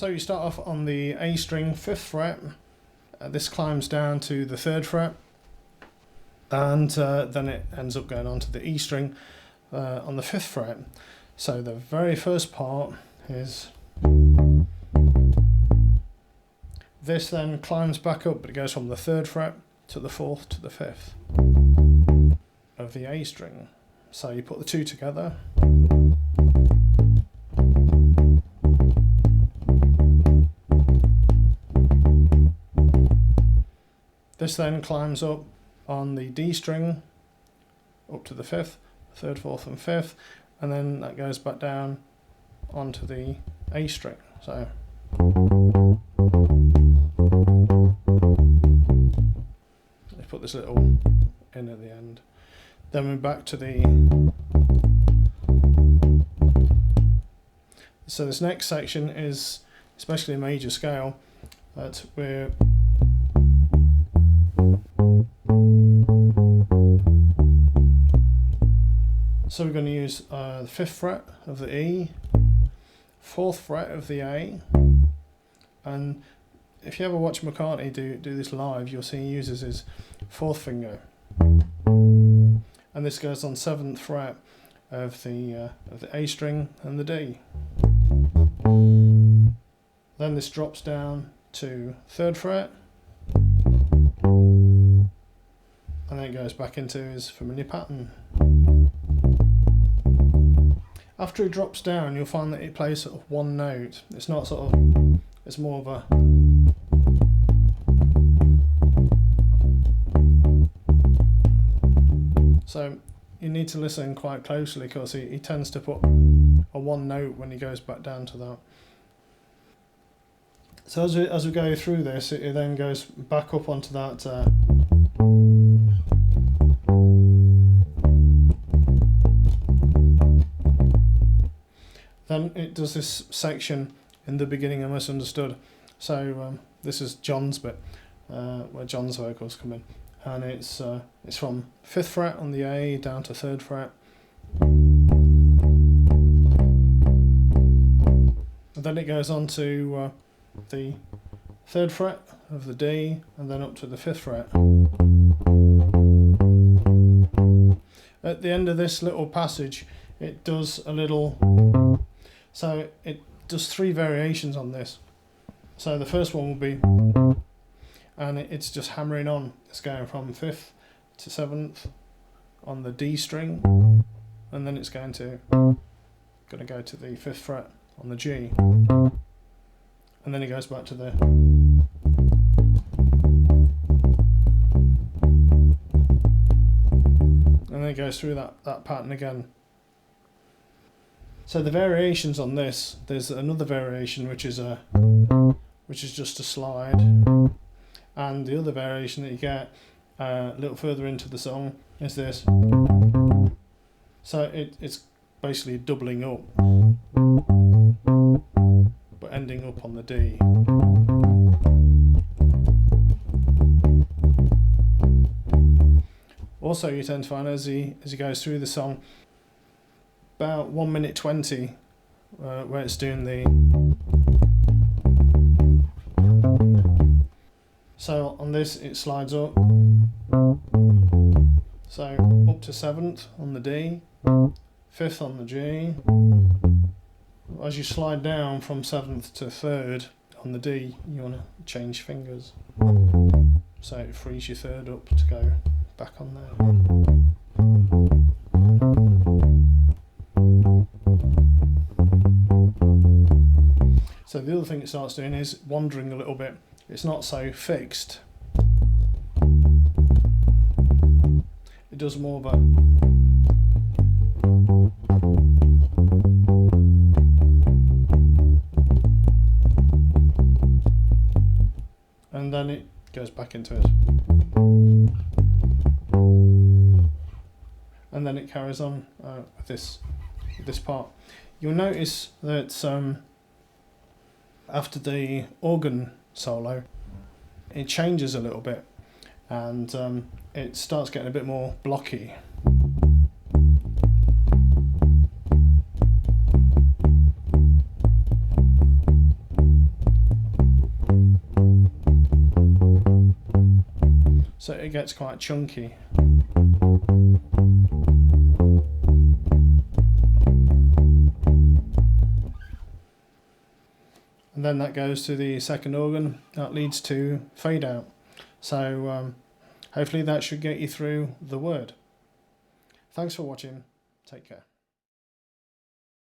So you start off on the A string, 5th fret. This climbs down to the 3rd fret, and then it ends up going on to the E string on the 5th fret. So the very first part is this, then climbs back up, but it goes from the 3rd fret to the 4th to the 5th of the A string. So you put the two together. This then climbs up on the D string up to the 5th, 3rd, 4th and 5th, and then that goes back down onto the A string. So let's put this little in at the end. Then we're back to the... So this next section is especially a major scale that we're... So we're going to use the 5th fret of the E, 4th fret of the A, and if you ever watch McCARTNEY do this live, you'll see he uses his 4th finger, and this goes on 7th fret of the A string and the D. Then this drops down to 3rd fret, and then it goes back into his familiar pattern. After it drops down, you'll find that it plays sort of one note. It's not sort of, it's more of a... So you need to listen quite closely, because he tends to put a one note when he goes back down to that. So as we go through this, it then goes back up onto that... Then it does this section in the beginning I misunderstood. So this is John's bit, where John's vocals come in, and it's from 5th fret on the A down to 3rd fret, and then it goes on to the 3rd fret of the D, and then up to the 5th fret. At the end of this little passage, it does a little... So it does 3 variations on this. So the first one will be, and it's just hammering on. It's going from 5th to 7th on the D string, and then it's going to go to the 5th fret on the G, and then it goes back to the... And then it goes through that pattern again. So the variations on this, there's another variation which is just a slide, and the other variation that you get a little further into the song is this. So it's basically doubling up, but ending up on the D. Also, you tend to find as he goes through the song, about 1 minute 20, where it's doing the... So on this it slides up, so up to 7th on the D, 5th on the G. As you slide down from 7th to 3rd on the D, you want to change fingers, so it frees your 3rd up to go back on there. So the other thing it starts doing is wandering a little bit. It's not so fixed. It does more of a... And then it goes back into it. And then it carries on with this part. You'll notice that after the organ solo, it changes a little bit, and it starts getting a bit more blocky. so it gets quite chunky. And then that goes to the second organ. That leads to fade out. So hopefully that should get you through the word. Thanks for watching. Take care.